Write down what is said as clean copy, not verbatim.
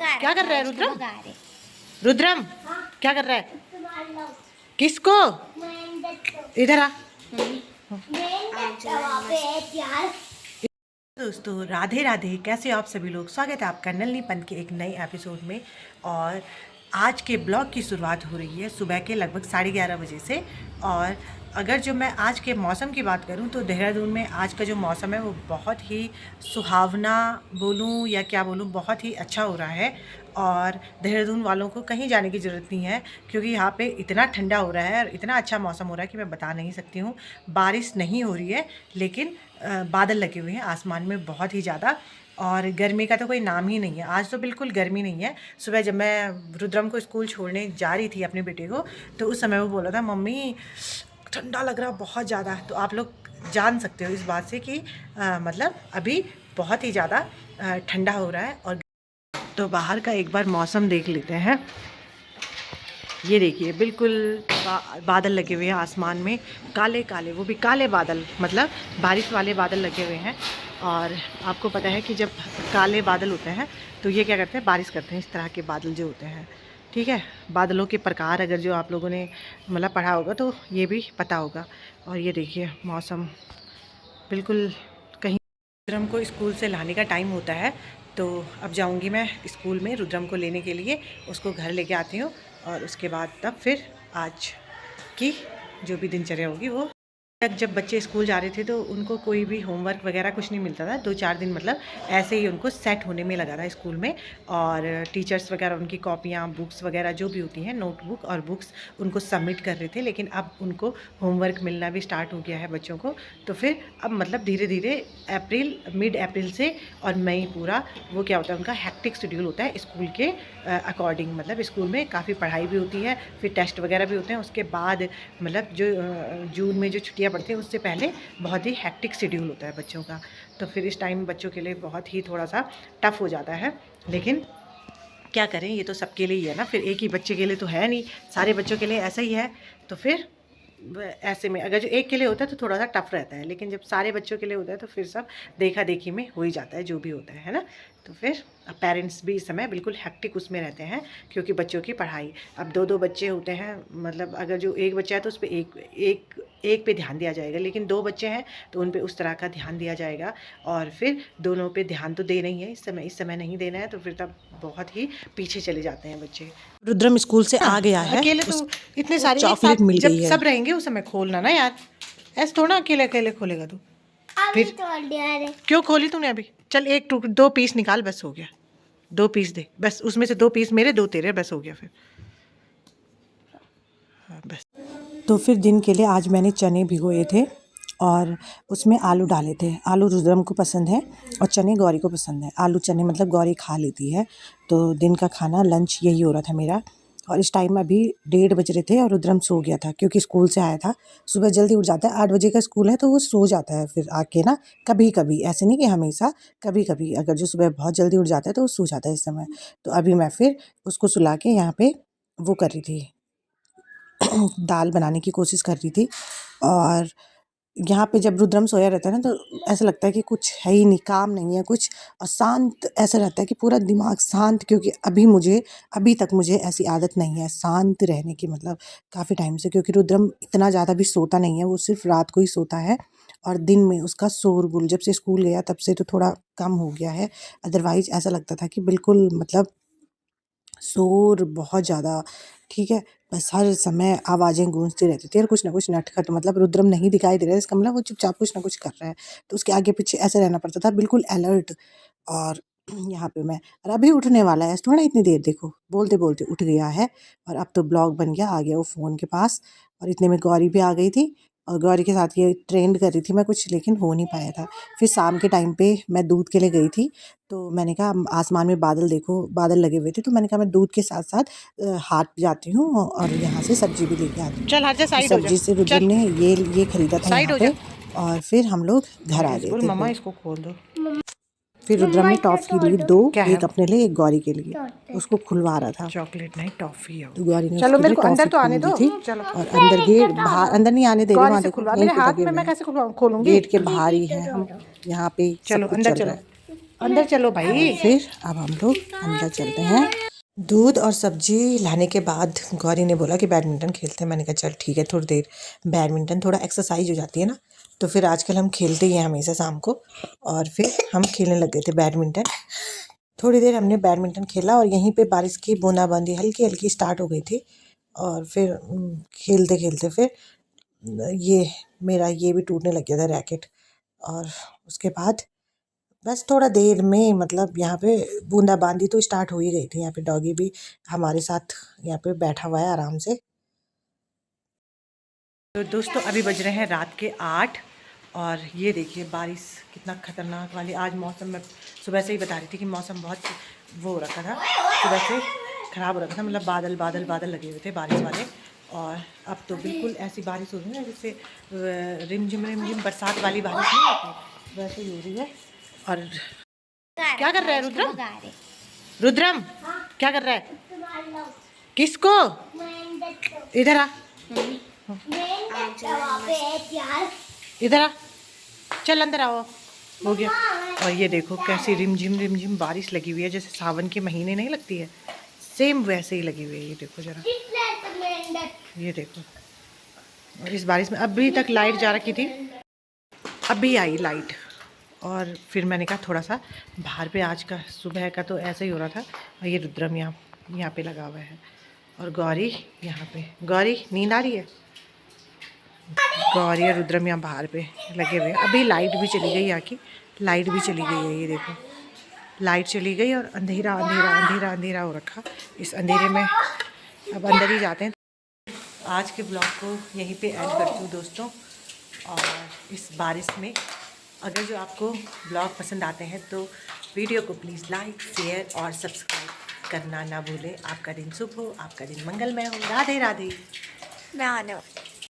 क्या कर रहा है रुद्रम? रुद्रम क्या कर रहा है? किसको? इधर आ। दोस्तों राधे राधे, कैसे हो आप सभी लोग? स्वागत है आपका नलनी पंथ के एक नए एपिसोड में। और आज के ब्लॉग की शुरुआत हो रही है सुबह के लगभग 11:30 बजे से। और अगर जो मैं आज के मौसम की बात करूं तो देहरादून में आज का जो मौसम है वो बहुत ही सुहावना बोलूं या क्या बोलूं, बहुत ही अच्छा हो रहा है। और देहरादून वालों को कहीं जाने की ज़रूरत नहीं है, क्योंकि यहाँ पे इतना ठंडा हो रहा है और इतना अच्छा मौसम हो रहा है कि मैं बता नहीं सकती हूँ। बारिश नहीं हो रही है, लेकिन बादल लगे हुए हैं आसमान में बहुत ही ज़्यादा। और गर्मी का तो कोई नाम ही नहीं है, आज तो बिल्कुल गर्मी नहीं है। सुबह जब मैं रुद्रम को स्कूल छोड़ने जा रही थी अपने बेटे को, तो उस समय वो बोला था मम्मी ठंडा लग रहा बहुत ज़्यादा। तो आप लोग जान सकते हो इस बात से कि मतलब अभी बहुत ही ज़्यादा ठंडा हो रहा है। और तो बाहर का एक बार मौसम देख लेते हैं। ये देखिए बिल्कुल बादल लगे हुए हैं आसमान में, काले काले, वो भी काले बादल, मतलब बारिश वाले बादल लगे हुए हैं। और आपको पता है कि जब काले बादल होते हैं तो ये क्या करते हैं, बारिश करते हैं। इस तरह के बादल जो होते हैं, ठीक है, बादलों के प्रकार अगर जो आप लोगों ने मतलब पढ़ा होगा तो ये भी पता होगा। और ये देखिए मौसम बिल्कुल। कहीं रुद्रम को स्कूल से लाने का टाइम होता है, तो अब जाऊंगी मैं स्कूल में रुद्रम को लेने के लिए, उसको घर लेके आती हूँ। और उसके बाद तब फिर आज की जो भी दिनचर्या होगी वो तक। जब बच्चे स्कूल जा रहे थे तो उनको कोई भी होमवर्क वगैरह कुछ नहीं मिलता था। 2-4 दिन मतलब ऐसे ही उनको सेट होने में लगा था स्कूल में। और टीचर्स वगैरह उनकी कॉपियाँ, बुक्स वगैरह जो भी होती हैं, नोटबुक और बुक्स, उनको सबमिट कर रहे थे। लेकिन अब उनको होमवर्क मिलना भी स्टार्ट हो गया है बच्चों को। तो फिर अब मतलब धीरे धीरे मिड अप्रैल से और मई पूरा वो क्या होता है, उनका हेक्टिक शेड्यूल होता है स्कूल के अकॉर्डिंग। मतलब स्कूल में काफ़ी पढ़ाई भी होती है, फिर टेस्ट वगैरह भी होते हैं। उसके बाद मतलब जो जून में जो छुट्टियाँ पड़ती हैं उससे पहले बहुत ही हेक्टिक शेड्यूल होता है बच्चों का। तो फिर इस टाइम बच्चों के लिए बहुत ही थोड़ा सा टफ़ हो जाता है। लेकिन क्या करें, ये तो सबके लिए ही है ना, फिर एक ही बच्चे के लिए तो है नहीं, सारे बच्चों के लिए ऐसा ही है। तो फिर ऐसे में अगर जो एक के लिए होता है तो थोड़ा सा टफ रहता है, लेकिन जब सारे बच्चों के लिए होता है तो फिर सब देखा देखी में हो ही जाता है जो भी होता है ना। तो फिर पेरेंट्स भी इस समय बिल्कुल हेक्टिक उसमें रहते हैं, क्योंकि बच्चों की पढ़ाई, अब 2-2 बच्चे होते हैं, मतलब अगर जो एक बच्चा है तो उस पर एक पे ध्यान दिया जाएगा, लेकिन 2 बच्चे हैं तो उन पे उस तरह का ध्यान दिया जाएगा। और फिर दोनों पे ध्यान तो देना ही है, इस समय नहीं देना है, तो फिर तब बहुत ही पीछे चले जाते हैं बच्चे। रुद्रम स्कूल से आ गया है, अकेले तो इतने सारे चॉकलेट मिल गई है। जब सब रहेंगे उस समय खोलना ना यार, ऐसे थोड़ा अकेले अकेले खोलेगा तू। फिर क्यों खोली तूने अभी? चल 2 पीस निकाल, बस हो गया। 2 पीस दे बस, उसमें से 2 पीस मेरे, 2 तेरे, बस हो गया फिर। हाँ बस। तो फिर दिन के लिए आज मैंने चने भिगोए थे और उसमें आलू डाले थे। आलू रुद्रम को पसंद है और चने गौरी को पसंद है। आलू चने मतलब गौरी खा लेती है। तो दिन का खाना लंच यही हो रहा था मेरा। और इस टाइम अभी 1:30 बज रहे थे और रुद्रम सो गया था, क्योंकि स्कूल से आया था। सुबह जल्दी उठ जाता है, 8 बजे का स्कूल है तो वो सो जाता है फिर आके ना, कभी कभी, ऐसे नहीं कि हमेशा, कभी कभी अगर जो सुबह बहुत जल्दी उठ जाता है तो वो सो जाता है इस समय। तो अभी मैं फिर उसको सुला के यहाँ पे वो कर रही थी, दाल बनाने की कोशिश कर रही थी। और यहाँ पे जब रुद्रम सोया रहता है ना तो ऐसा लगता है कि कुछ है ही नहीं, काम नहीं है कुछ, और शांत ऐसा रहता है कि पूरा दिमाग शांत। क्योंकि अभी तक मुझे ऐसी आदत नहीं है शांत रहने की, मतलब काफ़ी टाइम से। क्योंकि रुद्रम इतना ज़्यादा भी सोता नहीं है, वो सिर्फ रात को ही सोता है। और दिन में उसका शोरगुल जब से स्कूल गया तब से तो थोड़ा कम हो गया है। अदरवाइज़ ऐसा लगता था कि बिल्कुल मतलब शोर बहुत ज़्यादा, ठीक है, बस हर समय आवाज़ें गूंजती रहती थी और कुछ ना कुछ नटखट, मतलब रुद्रम नहीं दिखाई दे रहा है इसका मतलब वो चुपचाप कुछ ना कुछ कर रहा है, तो उसके आगे पीछे ऐसे रहना पड़ता था, बिल्कुल अलर्ट। और यहाँ पे मैं, और अभी उठने वाला है, थोड़ा इतनी देर देखो, बोलते बोलते उठ गया है। और अब तो ब्लॉग बन गया, आ गया वो फ़ोन के पास। और इतने में गौरी भी आ गई थी और गौरी के साथ ये ट्रेंड कर रही थी मैं कुछ, लेकिन हो नहीं पाया था। फिर शाम के टाइम पे मैं दूध के लिए गई थी, तो मैंने कहा आसमान में बादल देखो, बादल लगे हुए थे, तो मैंने कहा मैं दूध के साथ साथ हाट जाती हूँ और यहाँ से सब्जी भी लेके आती हूँ। चल हट जा, साइड हो जा। सब्जी से रुद्रम ने ये खरीदा था साइड यहाँ हो जा। पे। और फिर हम लोग घर आ गए थे। मम्मा फिर इसको खोल दो। फिर रुद्रम ने टॉफ़ी ली 2, क्या है? एक अपने लिए एक गौरी के लिए, उसको खुलवा रहा था। चॉकलेट नहीं, टॉफी है। तो गौरी ने चलो उसके मेरे लिए को अंदर टॉफ़ी तो आने खोल दी दो। थी। चलो और अंदर गेट बाहर, अंदर नहीं आने दे रहे, गौरी वहाँ से देखो खुलवा, यहीं मेरे पे हाथ लगे में हुए मैं हैं। कैसे खुलवाऊं, खोलूंगी। गेट के बाहर ही हैं हम, यहाँ पे सब चलो कुछ अंदर चल रहा चलो। है। अंदर चलो भाई। फिर अब हम लोग अंदर चलते हैं। दूध और सब्जी लाने के बाद गौरी ने बोला कि बैडमिंटन खेलते हैं। मैंने कहा चल ठीक है, थोड़ी देर बैडमिंटन, थोड़ा एक्सरसाइज हो जाती है ना। तो फिर आजकल हम खेलते ही हैं हमेशा शाम को, और फिर हम खेलने लग गए थे बैडमिंटन। थोड़ी देर हमने बैडमिंटन खेला और यहीं पे बारिश की बूंदाबांदी हल्की हल्की स्टार्ट हो गई थी। और फिर खेलते खेलते फिर ये मेरा ये भी टूटने लग गया था रैकेट। और उसके बाद बस थोड़ा देर में मतलब यहाँ पे बूंदाबांदी तो स्टार्ट हो ही गई थी। यहाँ पे डॉगी भी हमारे साथ यहाँ पे बैठा हुआ है आराम से। तो दोस्तों अभी बज रहे हैं रात के 8 और ये देखिए बारिश कितना खतरनाक वाली। आज मौसम में सुबह से ही बता रही थी कि मौसम बहुत वो हो रखा था, सुबह से ख़राब हो रखा था, मतलब बादल बादल बादल लगे हुए थे बारिश वाले। और अब तो बिल्कुल ऐसी बारिश हो रही है जैसे रिमझिम बरसात वाली बारिश नहीं होती, वैसे ही हो रही है। और क्या कर रहा है रुद्रम? रुद्रम क्या कर रहा है? किसको? इधर आ, इधर आ, चल अंदर आओ। हो गया। और ये देखो कैसी रिमझिम बारिश लगी हुई है, जैसे सावन के महीने नहीं लगती है, सेम वैसे ही लगी हुई है। ये देखो जरा, ये देखो। और इस बारिश में अभी तक लाइट जा रखी थी, अभी आई लाइट। और फिर मैंने कहा थोड़ा सा बाहर पे, आज का सुबह का तो ऐसा ही हो रहा था। और ये रुद्रम यहाँ पे लगा हुआ है और गौरी यहाँ पे। गौरी नींद आ रही है? गौरी और रुद्रम यहाँ बाहर पे लगे हुए हैं। अभी लाइट भी चली गई, यहाँ की लाइट भी चली गई है। ये देखो लाइट चली गई और अंधेरा अंधेरा अंधेरा अंधेरा हो रखा। इस अंधेरे में अब अंदर ही जाते हैं। आज के ब्लॉग को यहीं पे एंड करती हूँ दोस्तों। और इस बारिश में अगर जो आपको ब्लॉग पसंद आते हैं तो वीडियो को प्लीज़ लाइक शेयर और सब्सक्राइब करना ना भूलें। आपका दिन शुभ हो, आपका दिन मंगलमय हो। राधे राधे। मैं आने वाली